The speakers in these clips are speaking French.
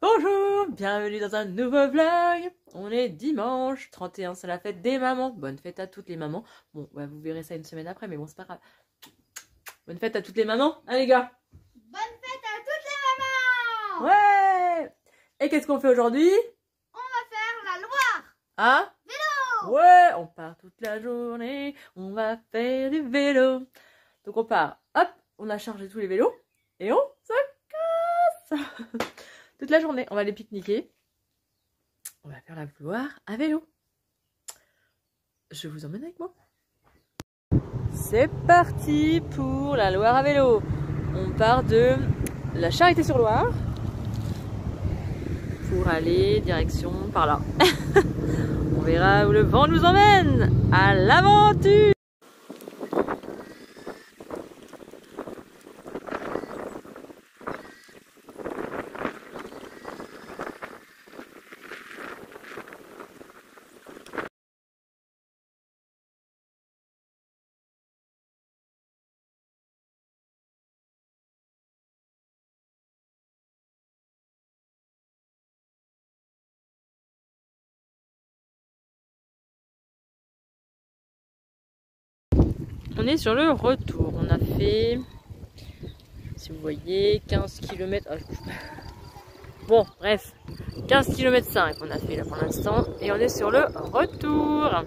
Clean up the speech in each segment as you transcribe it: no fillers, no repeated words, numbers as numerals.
Bonjour, bienvenue dans un nouveau vlog. On est dimanche 31, c'est la fête des mamans. Bonne fête à toutes les mamans. Bon, bah, vous verrez ça une semaine après, mais bon, c'est pas grave. Bonne fête à toutes les mamans, hein les gars? Bonne fête à toutes les mamans! Ouais! Et qu'est-ce qu'on fait aujourd'hui? On va faire la Loire! Hein? Vélo! Ouais, on part toute la journée, on va faire du vélo. Donc on part, hop, on a chargé tous les vélos et on se casse toute la journée. On va aller pique-niquer. On va faire la Loire à vélo. Je vous emmène avec moi. C'est parti pour la Loire à vélo. On part de la Charité-sur-Loire pour aller direction par là. On verra où le vent nous emmène. À l'aventure! On est sur le retour. On a fait, si vous voyez, 15 km. Ah, bon, bref, 15 km 5 on a fait là pour l'instant. Et on est sur le retour.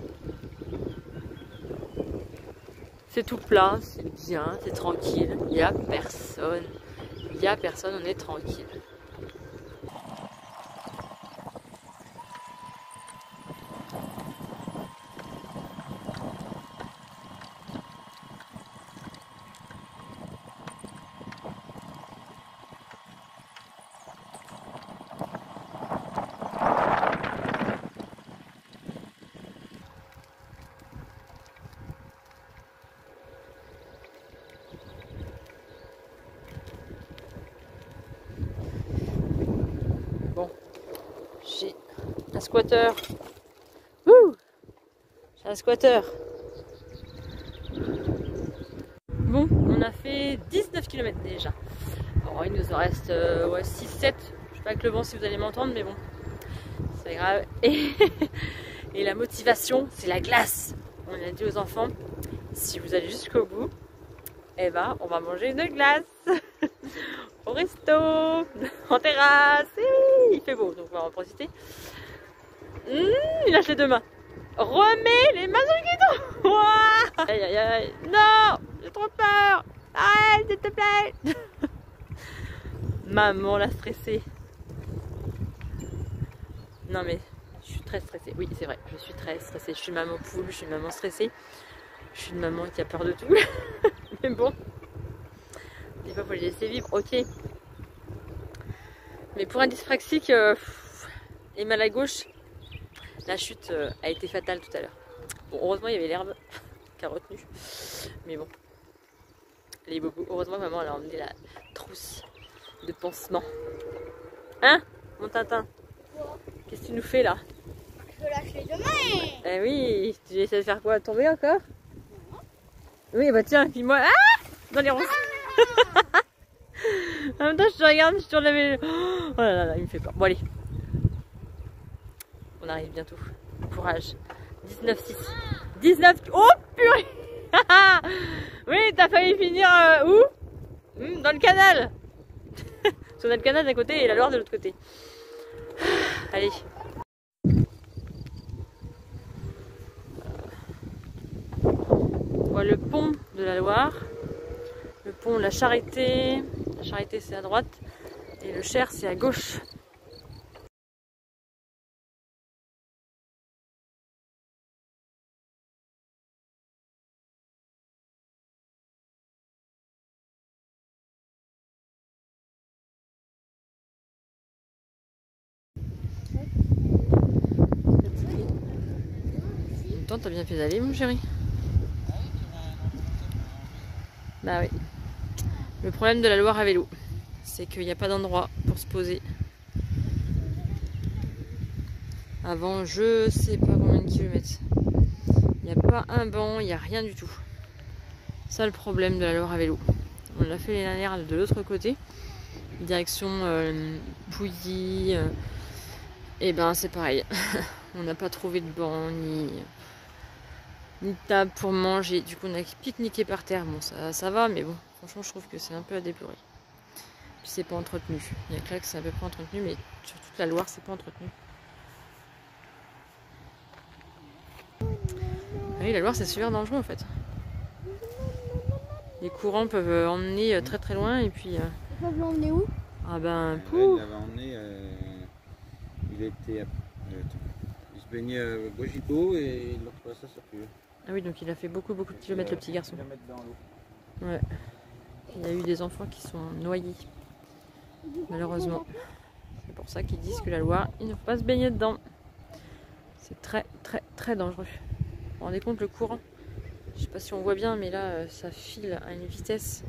C'est tout plat, c'est bien, c'est tranquille. Il n'y a personne. Il n'y a personne, on est tranquille. Bon, j'ai un squatter. Ouh, j'ai un squatter. Bon, on a fait 19 km déjà. Bon, il nous en reste 6-7. Je sais pas avec le vent si vous allez m'entendre, mais bon, c'est pas grave. Et la motivation, c'est la glace. On a dit aux enfants, si vous allez jusqu'au bout, eh ben, on va manger une glace. Au resto, en terrasse. Et oui, il fait beau, donc on va en profiter. Il lâche les deux mains. Remets les mains sur le guidon. Ouah, aïe aïe aïe. Non, j'ai trop peur. Arrête, s'il te plaît. Maman l'a stressée. Non mais, je suis très stressée. Oui, c'est vrai, je suis très stressée. Je suis maman poule, je suis une maman stressée. Je suis une maman qui a peur de tout. Mais bon, des fois, il faut les laisser vivre, ok. Mais pour un dyspraxique et mal à gauche, la chute a été fatale tout à l'heure. Bon, heureusement, il y avait l'herbe qui a retenu. Mais bon, les bobos. Heureusement que maman elle a emmené la trousse de pansement. Hein, mon Tintin? Qu'est-ce que tu nous fais là? Je lâche les deux mains! Eh oui, tu essaies de faire quoi? Tomber encore? Oui, bah tiens, puis moi. Ah, dans les ronces. En même temps, je te regarde, je tourne la vélo. Oh là là, il me fait peur. Bon, allez. On arrive bientôt. Courage. 19-6. 19. Oh purée. Oui, t'as failli finir où? Dans le canal. Parce qu'on a le canal d'un côté et la Loire de l'autre côté. Allez. Voilà le pont de la Loire. Le pont de la Charité. La Charité, c'est à droite. Et le Cher, c'est à gauche. En même temps, t'as bien fait d'aller, mon chéri. Bah oui. Le problème de la Loire à vélo, c'est qu'il n'y a pas d'endroit pour se poser. Avant je sais pas combien de kilomètres. Il n'y a pas un banc, il n'y a rien du tout. Ça le problème de la Loire à vélo. On l'a fait l'année dernière de l'autre côté. direction Pouilly. Et ben c'est pareil. On n'a pas trouvé de banc ni de table pour manger. Du coup on a pique-niqué par terre. Bon ça va, mais bon, franchement je trouve que c'est un peu à déplorer. Puis c'est pas entretenu. Il y a que là que c'est à peu près entretenu, mais sur toute la Loire c'est pas entretenu. Ah oui, la Loire c'est super dangereux en fait. Les courants peuvent emmener très très loin et puis... Ils peuvent l'emmener où? Ah ben... Il l'avait emmené, il se baignait à Bojico et il leur ça plus. Ah oui, donc il a fait beaucoup de kilomètres le petit garçon. Ouais. Il y a eu des enfants qui sont noyés, malheureusement. C'est pour ça qu'ils disent que la Loire, il ne faut pas se baigner dedans. C'est très dangereux. Vous vous rendez compte le courant? Je sais pas si on voit bien, mais là, ça file à une vitesse.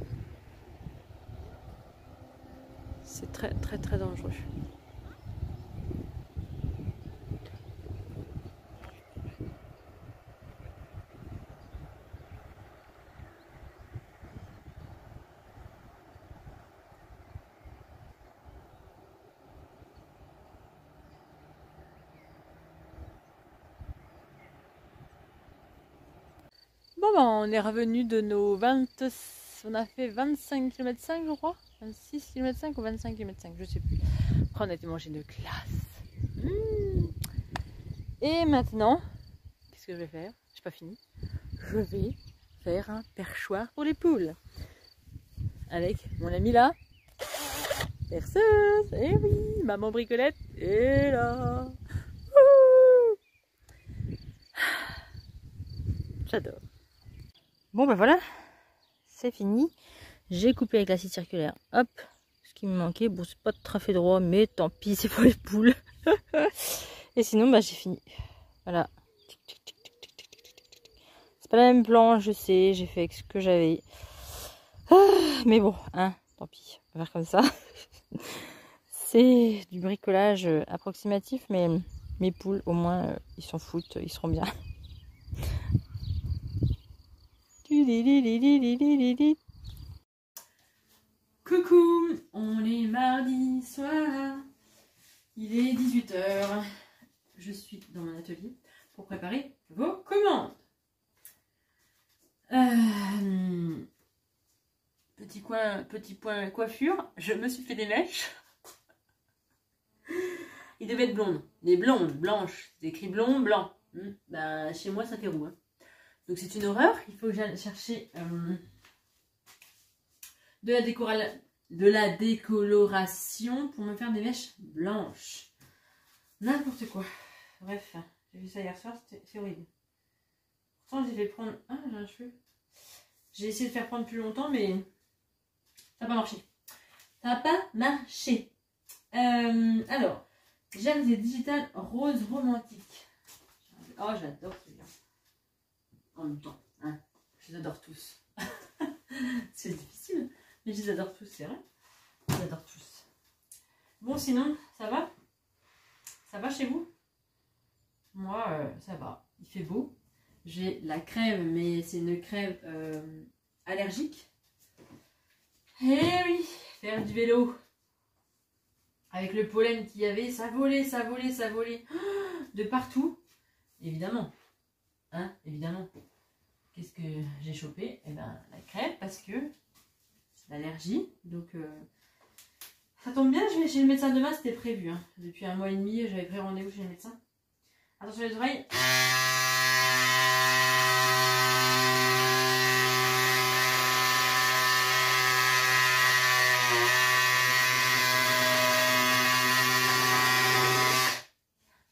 C'est très dangereux. Bon ben, on est revenu de nos 20... On a fait 25 km 5 je crois. 26 km 5 ou 25 km 5, je sais plus. Après on a été manger de glace. Et maintenant, qu'est-ce que je vais faire? J'ai pas fini. Je vais faire un perchoir pour les poules. Avec mon ami là. Perceuse. Eh oui, maman bricolette est là. J'adore. Bon ben voilà, c'est fini. J'ai coupé avec la scie circulaire. Hop, ce qui me manquait. Bon, c'est pas de trafé droit, mais tant pis, c'est pour les poules. Et sinon, bah j'ai fini. Voilà. C'est pas la même planche, je sais. J'ai fait avec ce que j'avais. Mais bon, hein, tant pis. On va faire comme ça. C'est du bricolage approximatif, mais mes poules, au moins, ils s'en foutent. Ils seront bien. Coucou, on est mardi soir, il est 18 h. Je suis dans mon atelier pour préparer vos commandes. Petit point coiffure, je me suis fait des mèches. Il devait être blonde, des blondes, blanches, c'est écrit blond, blanc. Bah, chez moi ça fait roux. Hein. Donc c'est une horreur, il faut que j'aille chercher de la décoloration pour me faire des mèches blanches. N'importe quoi. Bref, j'ai vu ça hier soir, c'est horrible. Pourtant j'ai fait prendre... Ah, j'ai un cheveu. J'ai essayé de faire prendre plus longtemps, mais ça n'a pas marché. Ça n'a pas marché. Alors, Gems et Digital Rose Romantique. Oh, j'adore celui-là. En même temps, hein, je les adore tous. C'est difficile, mais je les adore tous, c'est vrai. Je les adore tous. Bon, sinon, ça va? Ça va chez vous? Moi, ça va. Il fait beau. J'ai la crève, mais c'est une crève allergique. Eh oui, faire du vélo. Avec le pollen qu'il y avait, ça volait, ça volait, ça volait. De partout. Évidemment. Hein, évidemment. Qu'est-ce que j'ai chopé? Eh ben, la crève, parce que c'est l'allergie. Donc, ça tombe bien, je vais chez le médecin demain, c'était prévu. Hein. Depuis 1 mois et demi, j'avais pris rendez-vous chez le médecin. Attention les oreilles.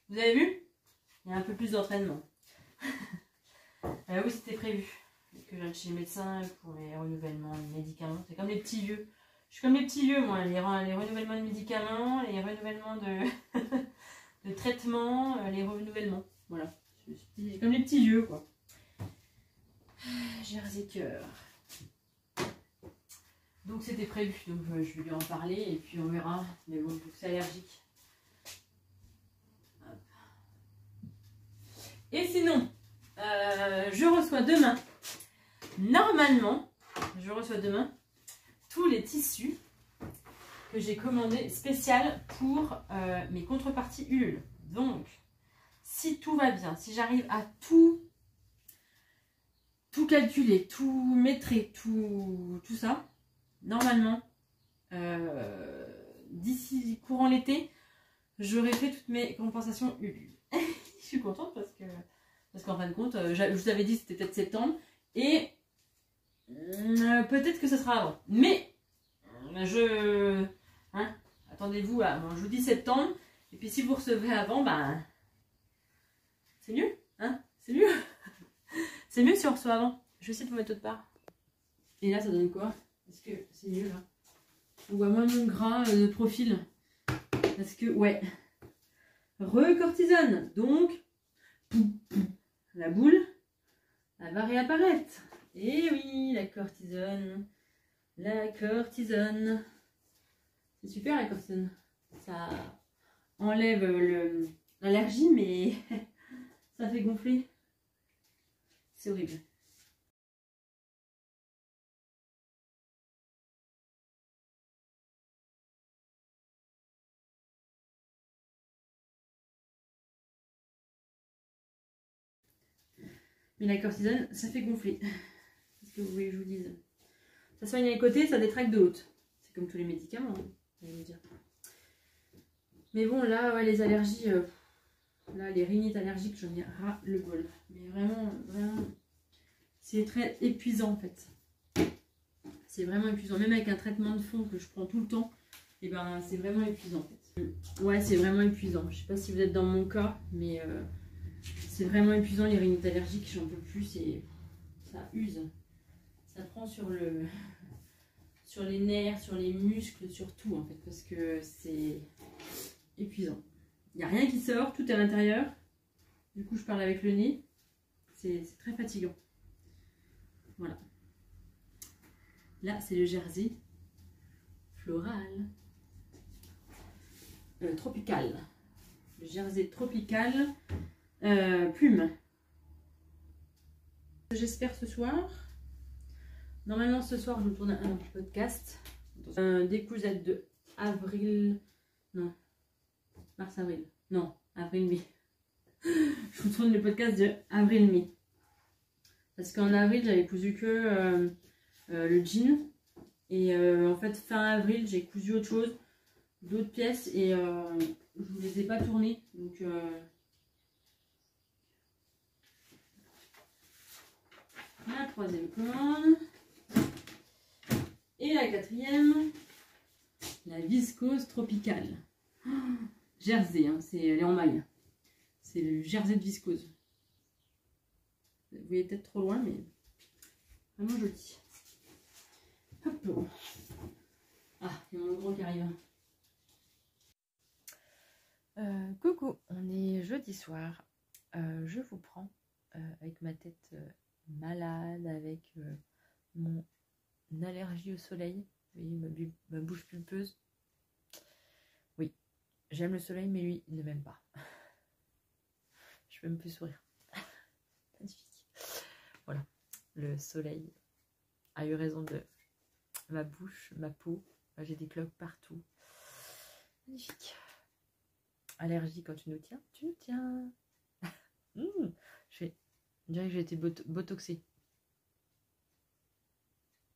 Vous avez vu? Il y a un peu plus d'entraînement. Oui, c'était prévu que j'aille chez le médecin pour les renouvellements de médicaments. C'est comme les petits vieux. Je suis comme les petits vieux, moi. Les renouvellements de médicaments, les renouvellements de traitements, les renouvellements. Voilà. C'est comme les petits vieux, quoi. J'ai rasé cœur. Donc c'était prévu. Donc je vais lui en parler et puis on verra. Mais bon, c'est allergique. Hop. Et sinon... je reçois demain, normalement, je reçois demain tous les tissus que j'ai commandé spécial pour mes contreparties Ulule. Donc, si tout va bien, si j'arrive à tout calculer, tout maîtriser, tout ça, normalement, d'ici courant l'été, j'aurai fait toutes mes compensations Ulule. Je suis contente parce qu'en fin de compte, je vous avais dit c'était peut-être septembre et peut-être que ce sera avant. Mais attendez-vous à, bon, je vous dis septembre et puis si vous recevez avant, ben c'est mieux, hein, c'est mieux. C'est mieux si on reçoit avant. Je vais essayer de vous mettre autre part. Et là, ça donne quoi? Est-ce que c'est mieux là? On voit moins mon gras de profil. Parce que, ouais. Recortisone. Donc, la boule, elle va réapparaître. Et oui, la cortisone. La cortisone. C'est super la cortisone. Ça enlève l'allergie, mais ça fait gonfler. C'est horrible. Mais la cortisone, ça fait gonfler. Qu'est-ce que vous voulez que je vous dise? Ça soigne les côtés, ça détraque de haute. C'est comme tous les médicaments, hein, vous allez me dire. Mais bon, là, ouais, les allergies, là, les rhinites allergiques, j'en ai ras le bol. Mais vraiment, vraiment, c'est très épuisant en fait. C'est vraiment épuisant. Même avec un traitement de fond que je prends tout le temps, et ben, c'est vraiment épuisant en fait. Ouais, c'est vraiment épuisant. Je sais pas si vous êtes dans mon cas, mais c'est vraiment épuisant les rhinites allergiques, j'en peux plus, et ça use. Ça prend sur les nerfs, sur les muscles, sur tout en fait, parce que c'est épuisant. Il n'y a rien qui sort, tout est à l'intérieur. Du coup, je parle avec le nez. C'est très fatigant. Voilà. Là, c'est le jersey floral. Tropical. Le jersey tropical. Plume. J'espère ce soir. Normalement, ce soir, je vous tourne un podcast. Des cousettes de avril. Non. Mars-avril. Non, avril-mai. Je vous tourne le podcast de avril-mai. Parce qu'en avril, j'avais cousu que le jean. Et en fait, fin avril, j'ai cousu autre chose. D'autres pièces. Et je ne vous les ai pas tournées. Donc... la troisième commande. Et la quatrième, la viscose tropicale. Oh, jersey, hein, elle est en maille. C'est le jersey de viscose. Vous voyez peut-être trop loin, mais vraiment joli. Hop. Ah, il y a mon gros qui arrive. Coucou, on est jeudi soir. Je vous prends avec ma tête malade, avec mon allergie au soleil. Vous voyez ma bouche pulpeuse. Oui, j'aime le soleil, mais lui, il ne m'aime pas. Je peux même plus sourire. Magnifique. Voilà, le soleil a eu raison de ma bouche, ma peau. J'ai des cloques partout. Magnifique. Allergie quand tu nous tiens, tu nous tiens. On dirait que j'ai été botoxée.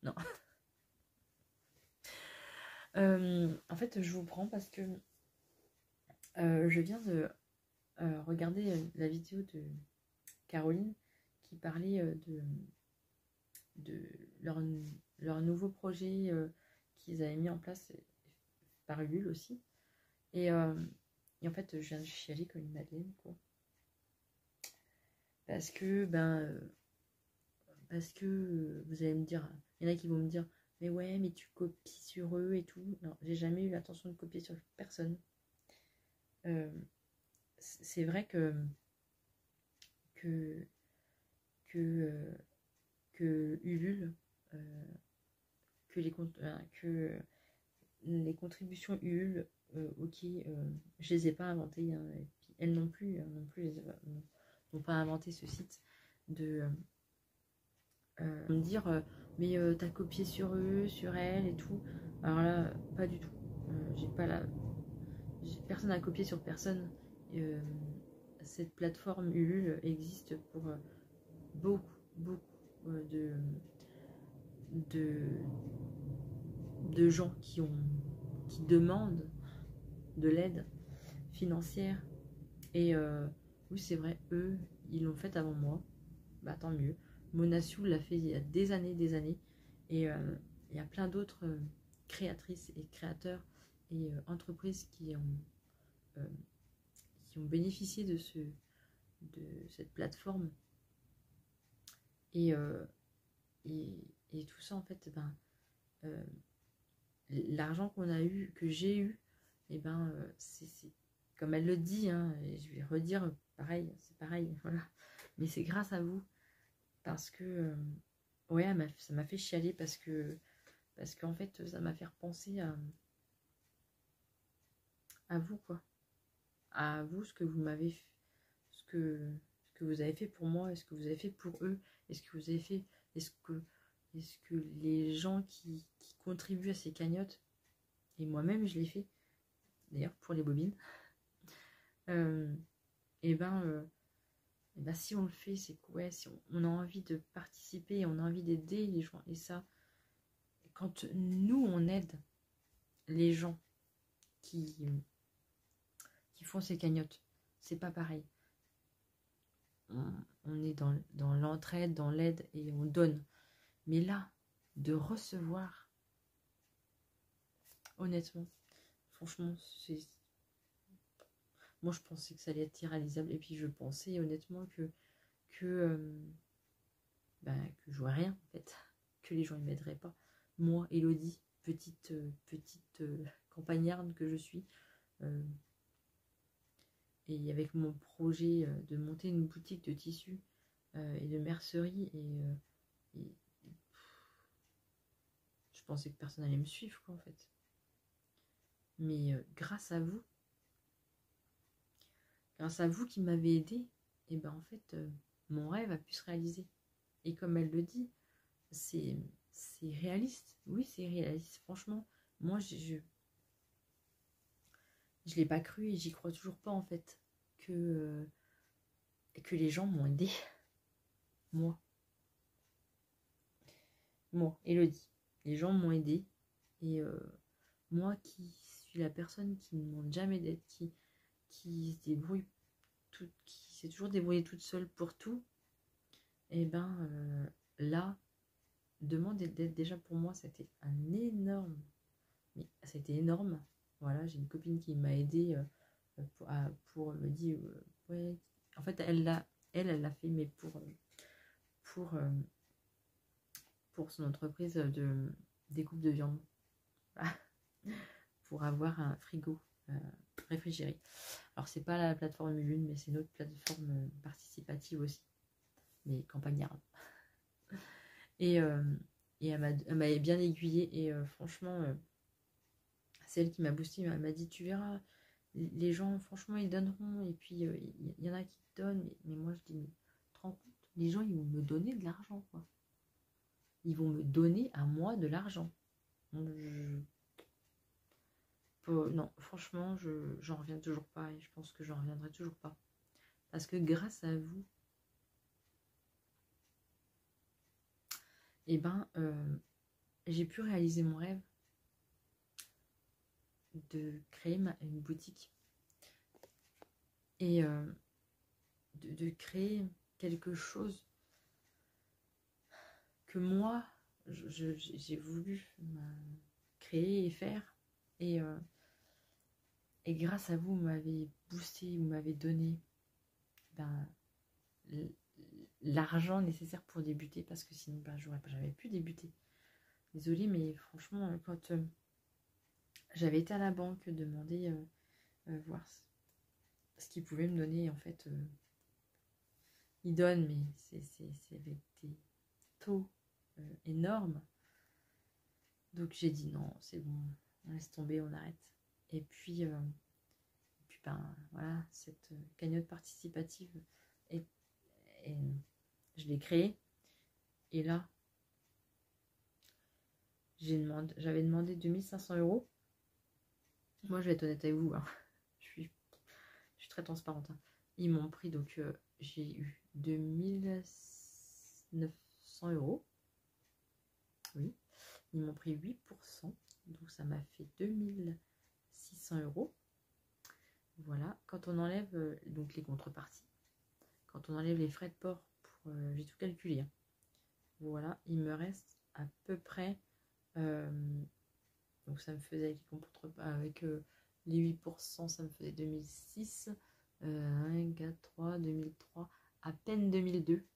Non. En fait, je vous prends parce que je viens de regarder la vidéo de Caroline qui parlait de leur nouveau projet qu'ils avaient mis en place par Ulule aussi. Et en fait, je viens de chialer comme une madeleine, quoi. Parce que, vous allez me dire, il y en a qui vont me dire, mais ouais, mais tu copies sur eux et tout. Non, j'ai jamais eu l'intention de copier sur personne. C'est vrai que Ulule, que les contributions Ulule, ok, je les ai pas inventées, hein, et puis elles non plus, n'ont pas inventé ce site de me dire mais t'as copié sur eux, sur elle et tout. Alors là, pas du tout. j'ai pas la... Personne n'a copié sur personne. Cette plateforme Ulule existe pour beaucoup de gens qui demandent de l'aide financière. Et oui, c'est vrai, eux, ils l'ont fait avant moi. Bah tant mieux. Monassiou l'a fait il y a des années. Et il y a plein d'autres créatrices et créateurs et entreprises qui ont bénéficié de cette plateforme. Et tout ça, en fait, l'argent qu'on a eu, que j'ai eu, et c'est comme elle le dit, hein, et je vais redire pareil, c'est pareil, voilà. Mais c'est grâce à vous, parce que ouais, ça m'a fait chialer parce qu'en fait, ça m'a fait repenser à vous, quoi, à vous, ce que vous m'avez fait, ce que vous avez fait pour moi, est-ce que vous avez fait pour eux, est-ce que vous avez fait, est-ce que les gens qui contribuent à ces cagnottes, et moi-même je l'ai fait, d'ailleurs pour les bobines, si on le fait, c'est que ouais, si on a envie de participer, on a envie d'aider les gens, et ça, quand nous on aide les gens qui font ces cagnottes, c'est pas pareil. On est dans l'entraide, dans l'aide, et on donne. Mais là, de recevoir, honnêtement, franchement, moi je pensais que ça allait être irréalisable, et puis je pensais honnêtement que je jouais rien en fait, que les gens ne m'aideraient pas. Moi, Elodie, petite campagnarde que je suis, et avec mon projet de monter une boutique de tissus et de mercerie, et je pensais que personne allait me suivre, quoi, en fait. Mais grâce à vous qui m'avez aidé, et en fait, mon rêve a pu se réaliser. Et comme elle le dit, c'est réaliste. Oui, c'est réaliste. Franchement, moi, je l'ai pas cru et j'y crois toujours pas, en fait, que les gens m'ont aidé. Moi, Elodie. Les gens m'ont aidé. Et moi qui suis la personne qui ne demande jamais d'aide, qui se débrouille, qui s'est toujours débrouillée toute seule pour tout, et là, demander d'aide, déjà pour moi, c'était un énorme, mais c'était énorme. Voilà, j'ai une copine qui m'a aidée pour me dire, ouais, en fait, elle l'a fait, mais pour son entreprise de découpe de viande, pour avoir un frigo réfrigéré. Alors c'est pas la plateforme Ulule, mais c'est une autre plateforme participative aussi, mais campagnarde. Et elle m'a bien aiguillée, et franchement, c'est elle qui m'a boosté. Elle m'a dit, tu verras, les gens, franchement, ils donneront, et puis il y en a qui donnent, mais moi je dis, mais tu te rends compte, les gens, ils vont me donner de l'argent, quoi. Ils vont me donner à moi de l'argent. Non, franchement, j'en reviens toujours pas, et je pense que j'en reviendrai toujours pas. Parce que grâce à vous, j'ai pu réaliser mon rêve de créer une boutique. Et de créer quelque chose que moi, j'ai voulu créer et faire. Et grâce à vous, vous m'avez boosté, vous m'avez donné l'argent nécessaire pour débuter, parce que sinon j'aurais jamais pu débuter. Désolée, mais franchement, quand j'avais été à la banque demander voir ce qu'ils pouvaient me donner, en fait, ils donnent, mais c'est avec des taux énormes. Donc j'ai dit non, c'est bon, on laisse tomber, on arrête. Et puis voilà, cette cagnotte participative, et je l'ai créée. Et là, j'avais demandé 2500 €. Moi, je vais être honnête avec vous, hein. Je suis très transparente, hein. Ils m'ont pris, donc j'ai eu 2900 €. Oui, ils m'ont pris 8%, donc ça m'a fait 2600 €. Voilà, quand on enlève donc les contreparties, quand on enlève les frais de port, j'ai tout calculé, hein. Voilà, il me reste à peu près, donc ça me faisait avec les 8%, ça me faisait 2006, 1, 4, 3, 2003, à peine 2002.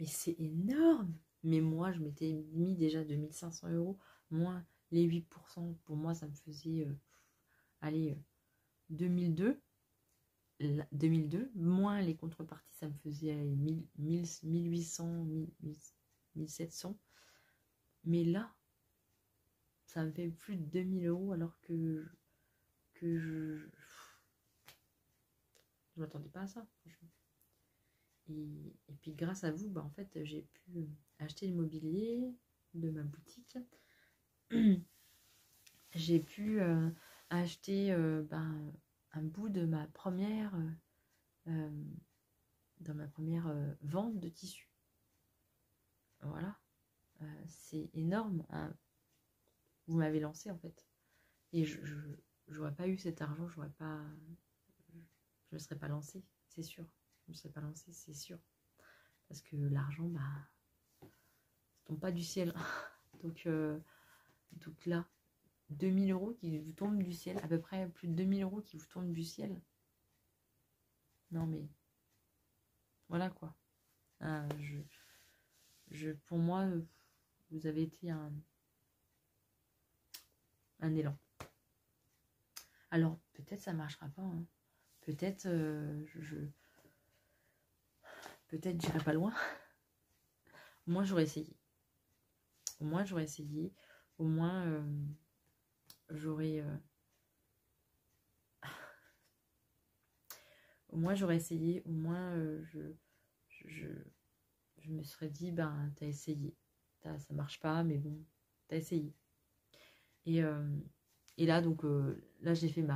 Mais c'est énorme! Mais moi, je m'étais mis déjà 2500 €, moins les 8%, pour moi, ça me faisait, allez, 2002, moins les contreparties, ça me faisait 1800, 1700. Mais là, ça me fait plus de 2000 € alors que je m'attendais pas à ça, franchement. Et puis grâce à vous, bah, en fait, j'ai pu acheter le mobilier de ma boutique. J'ai pu acheter un bout de ma première vente de tissu. Voilà, c'est énorme, hein. Vous m'avez lancé en fait, et je n'aurais pas eu cet argent, je ne serais pas lancée, c'est sûr. Je ne serais pas lancée, c'est sûr, parce que l'argent, bah, ça tombe pas du ciel. Donc là, 2000 € qui vous tombent du ciel, à peu près plus de 2000 € qui vous tombent du ciel. Non mais voilà quoi. Pour moi, vous avez été un élan. Alors peut-être ça marchera pas, hein. Peut-être peut-être j'irai pas loin. Moi j'aurais essayé. Au moins j'aurais essayé. Au moins j'aurais essayé. Au moins je me serais dit, ben t'as essayé. Ça marche pas, mais bon, t'as essayé. Et là, donc, là, j'ai fait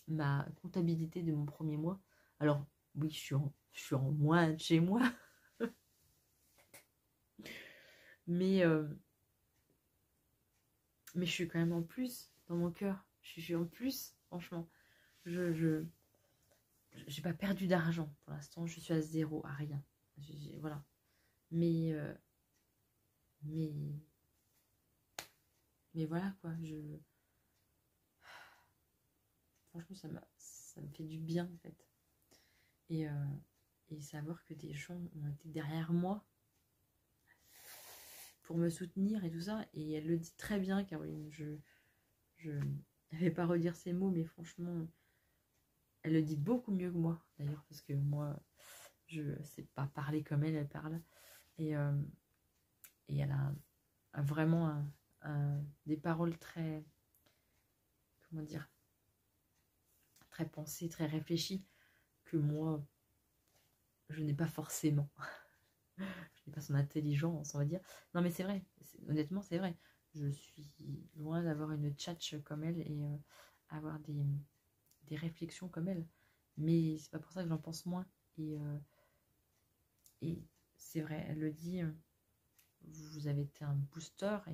ma comptabilité de mon premier mois. Alors, oui, je suis en moins de chez moi. mais je suis quand même en plus dans mon cœur. Je suis en plus, franchement. Je j'ai pas perdu d'argent pour l'instant. Je suis à zéro, à rien. Voilà. Mais voilà quoi. Franchement, ça me fait du bien en fait. Et savoir que des gens ont été derrière moi pour me soutenir et tout ça. Et elle le dit très bien, Caroline. Je ne vais pas redire ces mots, mais franchement, elle le dit beaucoup mieux que moi d'ailleurs, parce que moi, je ne sais pas parler comme elle parle. Et elle a vraiment des paroles très, comment dire, très pensées, très réfléchies, que moi, je n'ai pas forcément. Je n'ai pas son intelligence, on va dire. Non, mais c'est vrai, honnêtement, c'est vrai. Je suis loin d'avoir une tchatche comme elle et avoir des réflexions comme elle. Mais c'est pas pour ça que j'en pense moins. Et c'est vrai, elle le dit, vous avez été un booster et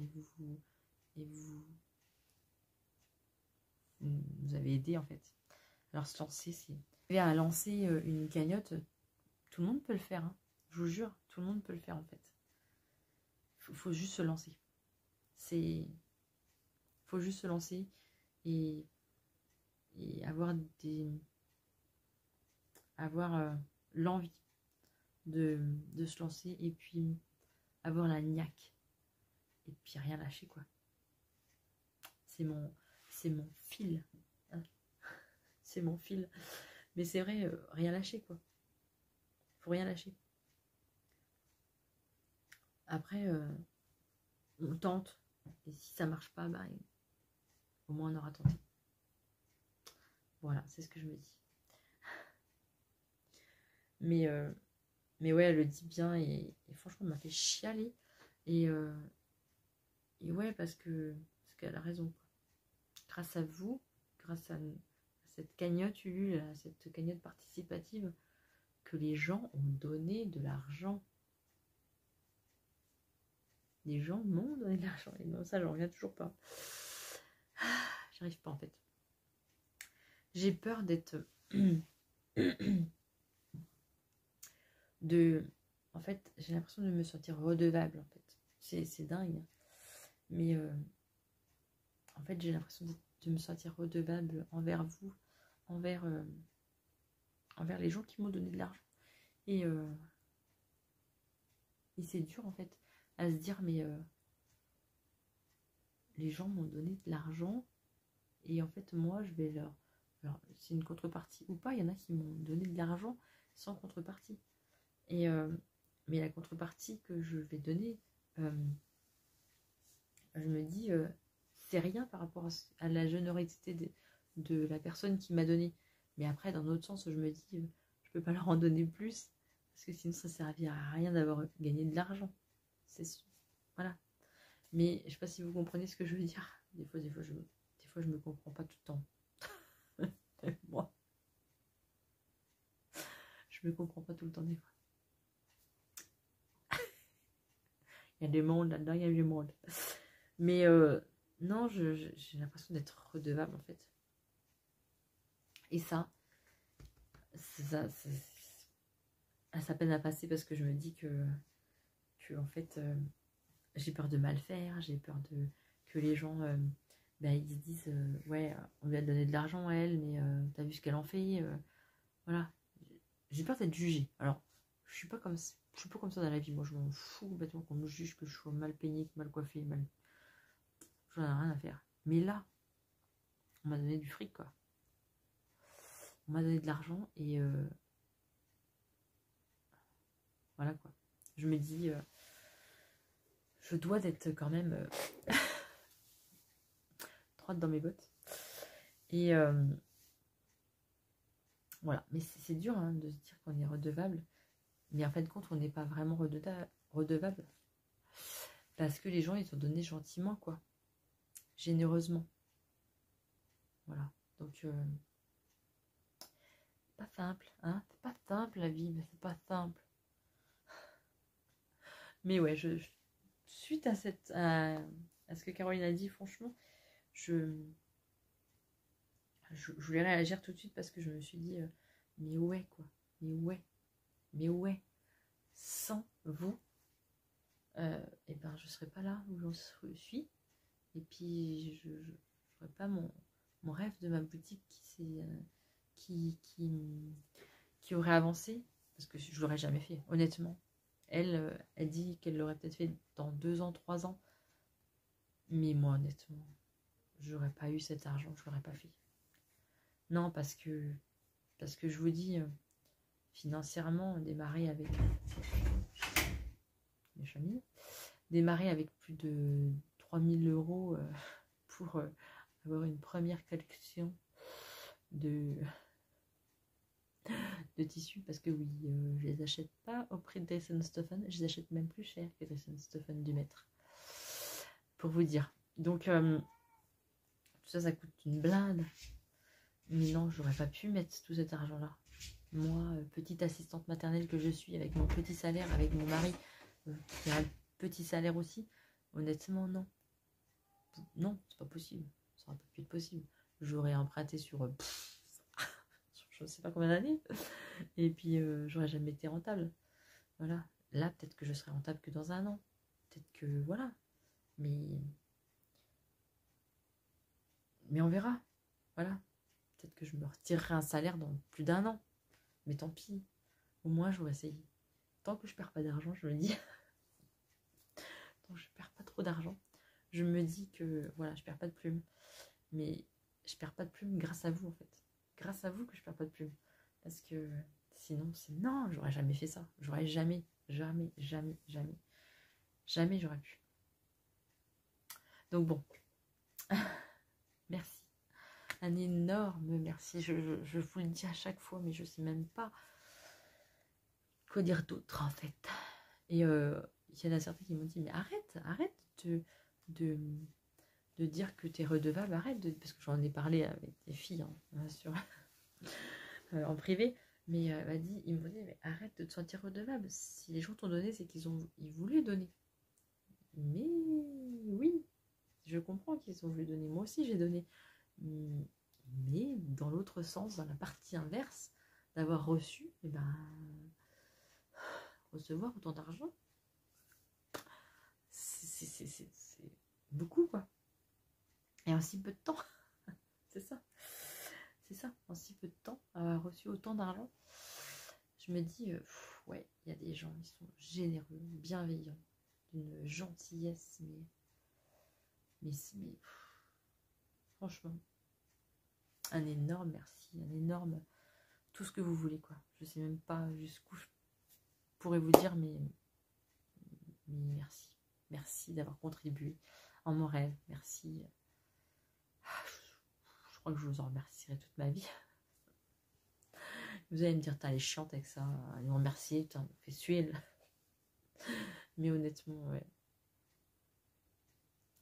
vous avez aidé en fait. Alors se lancer, c'est à lancer une cagnotte, tout le monde peut le faire, hein. Je vous jure, tout le monde peut le faire en fait. Faut juste se lancer. Faut juste se lancer et avoir l'envie de se lancer, et puis avoir la niaque, et puis rien lâcher quoi. C'est mon fil, hein. C'est mon fil. Mais c'est vrai, rien lâcher quoi. Faut rien lâcher. Après, on tente. Et si ça marche pas, bah, au moins on aura tenté. Voilà, c'est ce que je me dis. Mais ouais, elle le dit bien, et franchement, elle m'a fait chialer. Et ouais, parce qu'elle a raison, quoi. grâce à vous, grâce à cette cagnotte Ulule, à cette cagnotte participative, que les gens ont donné de l'argent. Les gens m'ont donné de l'argent. Et non, ça, j'en reviens toujours pas. J'arrive pas, en fait. J'ai peur d'être... En fait, j'ai l'impression de me sentir redevable, en fait. C'est dingue. Hein. Mais en fait, j'ai l'impression de me sentir redevable envers vous, envers les gens qui m'ont donné de l'argent. Et c'est dur, en fait, à se dire, mais les gens m'ont donné de l'argent et en fait, moi, je vais leur c'est une contrepartie ou pas. Il y en a qui m'ont donné de l'argent sans contrepartie. Et mais la contrepartie que je vais donner, je me dis, c'est rien par rapport à la générosité de la personne qui m'a donné. Mais après, dans l'autre sens, je me dis, je peux pas leur en donner plus, parce que sinon ça ne servira à rien d'avoir gagné de l'argent. C'est sûr. Voilà. Mais je sais pas si vous comprenez ce que je veux dire. Des fois, je me comprends pas tout le temps. Moi. Je me comprends pas tout le temps des fois. Il y a des mondes là-dedans, il y a du monde. Mais non, j'ai l'impression d'être redevable en fait. Et ça peine à passer parce que je me dis que en fait, j'ai peur de mal faire, j'ai peur que les gens ils se disent ouais, on lui a donné de l'argent à elle, mais t'as vu ce qu'elle en fait, voilà. J'ai peur d'être jugée. Alors, je suis pas comme ça dans la vie. Moi, je m'en fous complètement qu'on me juge, que je sois mal peignée, mal coiffée, j'en ai rien à faire. Mais là, on m'a donné du fric, quoi. On m'a donné de l'argent et voilà, quoi. Je me dis, je dois d'être quand même droite dans mes bottes. Et voilà. Mais c'est dur hein, de se dire qu'on est redevable. Mais en fin de compte, on n'est pas vraiment redevable. Parce que les gens, ils ont donné gentiment, quoi. Généreusement. Voilà. Donc, pas simple, hein. C'est pas simple la vie, mais c'est pas simple. Mais ouais, suite à ce que Caroline a dit, franchement, je voulais réagir tout de suite parce que je me suis dit, mais ouais, quoi. Mais ouais. Sans vous, et ben je serais pas là où j'en suis. Et puis je n'aurais pas mon rêve de ma boutique qui aurait avancé, parce que je l'aurais jamais fait, honnêtement. Elle dit qu'elle l'aurait peut-être fait dans 2 ans, 3 ans. Mais moi, honnêtement, j'aurais pas eu cet argent, je l'aurais pas fait. Non, parce que je vous dis, financièrement, démarrer avec mes familles, démarrer avec plus de 3000 € pour avoir une première collection de tissus, parce que oui, je les achète pas au prix de Dress & Stephen, je les achète même plus cher que Dress & Stephen du mètre, pour vous dire. Donc tout ça coûte une blinde. Mais non, j'aurais pas pu mettre tout cet argent là. Moi, petite assistante maternelle que je suis, avec mon petit salaire, avec mon mari qui a un petit salaire aussi, honnêtement non, c'est pas possible, ça aurait pas pu être possible. J'aurais emprunté sur je sais pas combien d'années, et puis j'aurais jamais été rentable. Voilà, là peut-être que je serai rentable que dans 1 an, peut-être que voilà, mais on verra. Voilà, peut-être que je me retirerai un salaire dans plus d'1 an, mais tant pis, au moins j'aurais essayé. Tant que je perds pas d'argent, je me dis tant que je perds pas trop d'argent, je me dis que voilà, je perds pas de plumes. Mais je perds pas de plumes grâce à vous, en fait. Grâce à vous que je perds pas de plumes. Parce que sinon, non, j'aurais jamais fait ça. J'aurais jamais j'aurais pu. Donc bon, merci. Un énorme merci. Je vous le dis à chaque fois, mais je sais même pas quoi dire d'autre, en fait. Et il y en a certains qui m'ont dit, mais arrête de dire que tu es redevable, arrête, parce que j'en ai parlé avec des filles, hein, bien sûr, en privé, mais ils m'ont dit, mais arrête de te sentir redevable. Si les gens t'ont donné, c'est ils voulaient donner. Mais oui, je comprends qu'ils ont voulu donner. Moi aussi, j'ai donné. Mais dans l'autre sens, dans la partie inverse, d'avoir reçu, et recevoir autant d'argent, c'est beaucoup, quoi. Et en si peu de temps, c'est ça. C'est ça, en si peu de temps, avoir reçu autant d'argent, je me dis, ouais, il y a des gens, ils sont généreux, bienveillants, d'une gentillesse, mais franchement, un énorme merci, un énorme, tout ce que vous voulez, quoi. Je sais même pas jusqu'où je pourrais vous dire, mais merci. Merci d'avoir contribué en mon rêve, merci. Je crois que je vous en remercierai toute ma vie. Vous allez me dire, elle est chiante avec ça, elle nous remercier, elle fait suer. Mais honnêtement, ouais.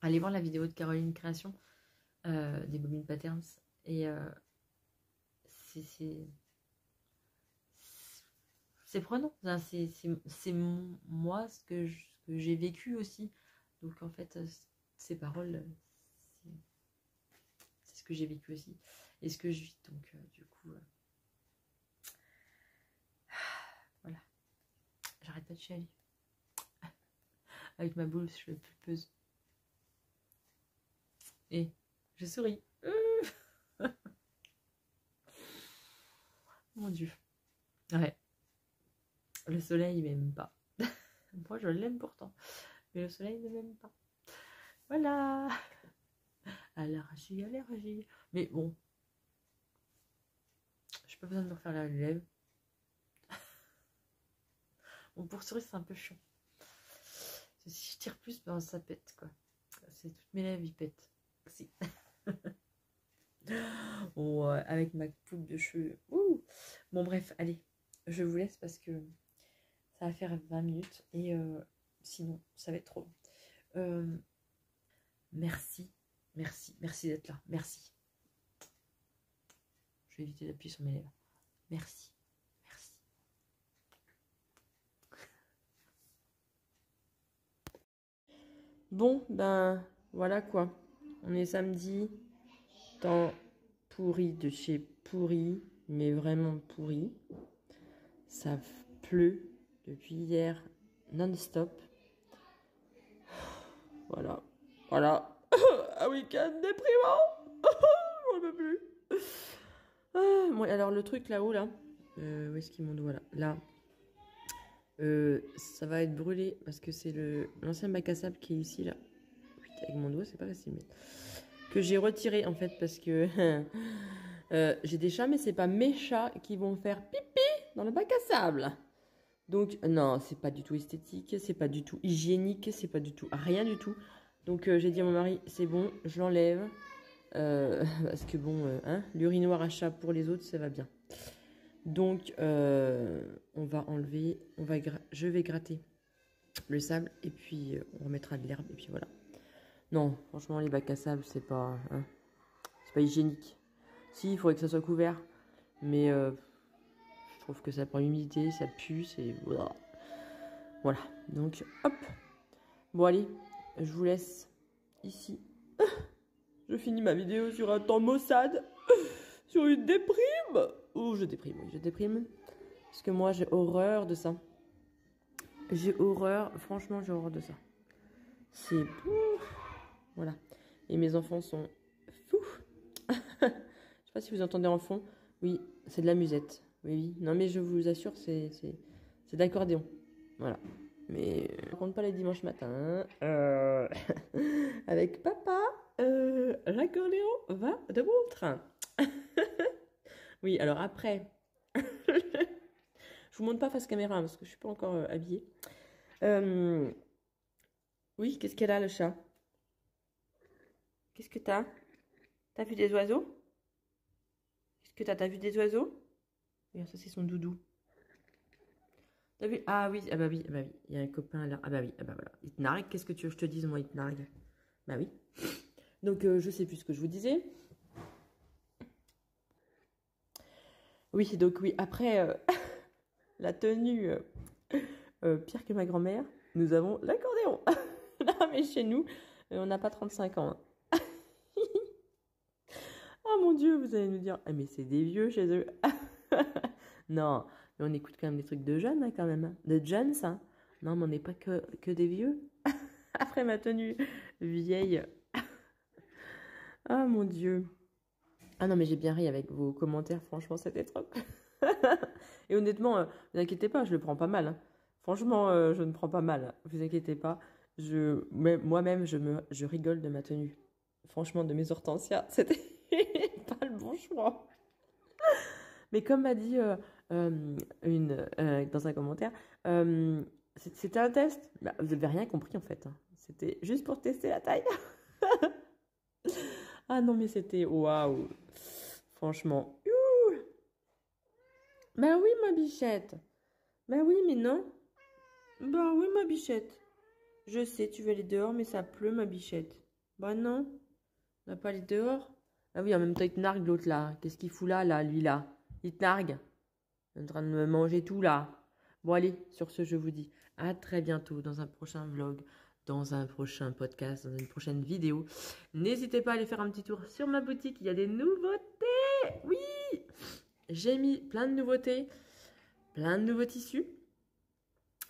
Allez voir la vidéo de Caroline Création, des Bobine Patterns, et c'est prenant. C'est moi ce que j'ai vécu aussi. Donc en fait, ces paroles, c'est ce que j'ai vécu aussi et ce que je vis. Donc du coup, voilà. J'arrête pas de chialer. Avec ma boule, je suis pulpeuse. Et je souris. Mon Dieu. Ouais. Le soleil, il m'aime pas. Moi, je l'aime pourtant. Mais le soleil ne m'aime pas. Voilà. Allergie, allergie. Mais bon. J'ai pas besoin de me refaire la lèvre. Bon, pour sourire, c'est un peu chiant. Si je tire plus, ben ça pète, quoi. C'est toutes mes lèvres, ils pètent. Si. Bon, avec ma coupe de cheveux. Ouh. Bon, bref, allez. Je vous laisse parce que ça va faire 20 minutes. Et sinon, ça va être trop long. Merci. Merci. Merci d'être là. Merci. Je vais éviter d'appuyer sur mes lèvres. Merci. Merci. Bon, ben, voilà quoi. On est samedi. Temps pourri de chez pourri. Mais vraiment pourri. Ça pleut depuis hier non-stop. Voilà. Voilà. Un week-end déprimant. J'en peux plus. Bon, alors le truc là-haut, là. Où est-ce qu'il monte? Voilà. Là. Ça va être brûlé parce que c'est l'ancien bac à sable qui est ici, là. Avec mon doigt, c'est pas facile. Mais... que j'ai retiré en fait parce que j'ai des chats, mais c'est pas mes chats qui vont faire pipi dans le bac à sable. Donc non, c'est pas du tout esthétique, c'est pas du tout hygiénique, c'est pas du tout rien du tout. Donc j'ai dit à mon mari, c'est bon, je l'enlève. Parce que bon, l'urinoir à chat pour les autres, ça va bien. Donc on va enlever, je vais gratter le sable et puis on remettra de l'herbe et puis voilà. Non, franchement, les bacs à sable, c'est pas hygiénique. Si, il faudrait que ça soit couvert, mais je trouve que ça prend l'humidité, ça pue, c'est... Voilà, donc hop. Bon, allez, je vous laisse ici. Je finis ma vidéo sur un temps maussade, sur une déprime. Oh, je déprime, oui, je déprime. Parce que moi, j'ai horreur de ça. J'ai horreur, franchement, j'ai horreur de ça. C'est... Voilà. Et mes enfants sont fous. Je sais pas si vous entendez en fond. Oui, c'est de la musette. Oui, oui. Non, mais je vous assure, c'est de l'accordéon. Voilà. Mais on compte pas les dimanches matins. Avec papa, l'accordéon va de bon train. Oui, alors après, je vous montre pas face caméra parce que je suis pas encore habillée. Oui, qu'est-ce qu'elle a, le chat? Qu'est-ce que t'as? T'as vu des oiseaux? Qu'est-ce que t'as vu des oiseaux? Regarde, ça c'est son doudou. T'as vu? Ah oui, ah bah oui, ah bah oui. Il y a un copain là. Ah bah oui, ah bah voilà. Il te nargue, qu'est-ce que tu veux que je te dise, moi, il te nargue? Bah oui. Donc, je sais plus ce que je vous disais. Oui, donc oui, après la tenue pire que ma grand-mère, nous avons l'accordéon. Là, mais chez nous, on n'a pas 35 ans. Hein. Oh mon Dieu, vous allez nous dire, ah, mais c'est des vieux chez eux. Non, mais on écoute quand même des trucs de jeunes, hein, quand même. Hein. De jeunes, ça. Non, mais on n'est pas que des vieux. Après ma tenue vieille. Ah mon Dieu. Ah non, mais j'ai bien ri avec vos commentaires, franchement, c'était trop. Et honnêtement, ne vous inquiétez pas, je le prends pas mal. Hein. Franchement, je ne prends pas mal. Vous inquiétez pas. Moi-même, je rigole de ma tenue. Franchement, de mes hortensias, c'était pas le bon choix. Mais comme m'a dit dans un commentaire, c'était un test. Bah, vous n'avez rien compris en fait. Hein. C'était juste pour tester la taille. Ah non, mais c'était waouh. Franchement. Youh. Bah oui, ma bichette. Bah oui, mais non. Bah oui, ma bichette. Je sais, tu veux aller dehors, mais ça pleut, ma bichette. Bah non. On va pas aller dehors. Ah oui, en même temps, il te nargue l'autre là. Qu'est-ce qu'il fout là, lui là? Il te nargue. Il est en train de me manger tout là. Bon, allez, sur ce, je vous dis à très bientôt dans un prochain vlog, dans un prochain podcast, dans une prochaine vidéo. N'hésitez pas à aller faire un petit tour sur ma boutique. Il y a des nouveautés. Oui, j'ai mis plein de nouveautés, plein de nouveaux tissus.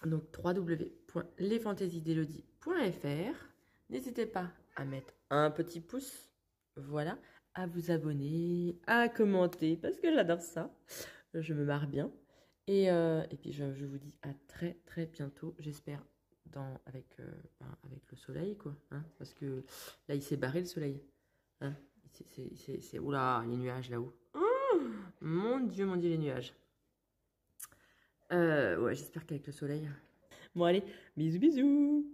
Donc, www.lesfantaisiesdelodie.fr. N'hésitez pas à mettre un petit pouce. Voilà. À vous abonner, à commenter, parce que j'adore ça. Je me marre bien. Et puis, je vous dis à très, très bientôt. J'espère avec le soleil, quoi. Hein, parce que là, il s'est barré, le soleil. Hein, oula, les nuages là-haut. Oh, mon Dieu, les nuages. Ouais, j'espère qu'avec le soleil. Bon, allez, bisous, bisous.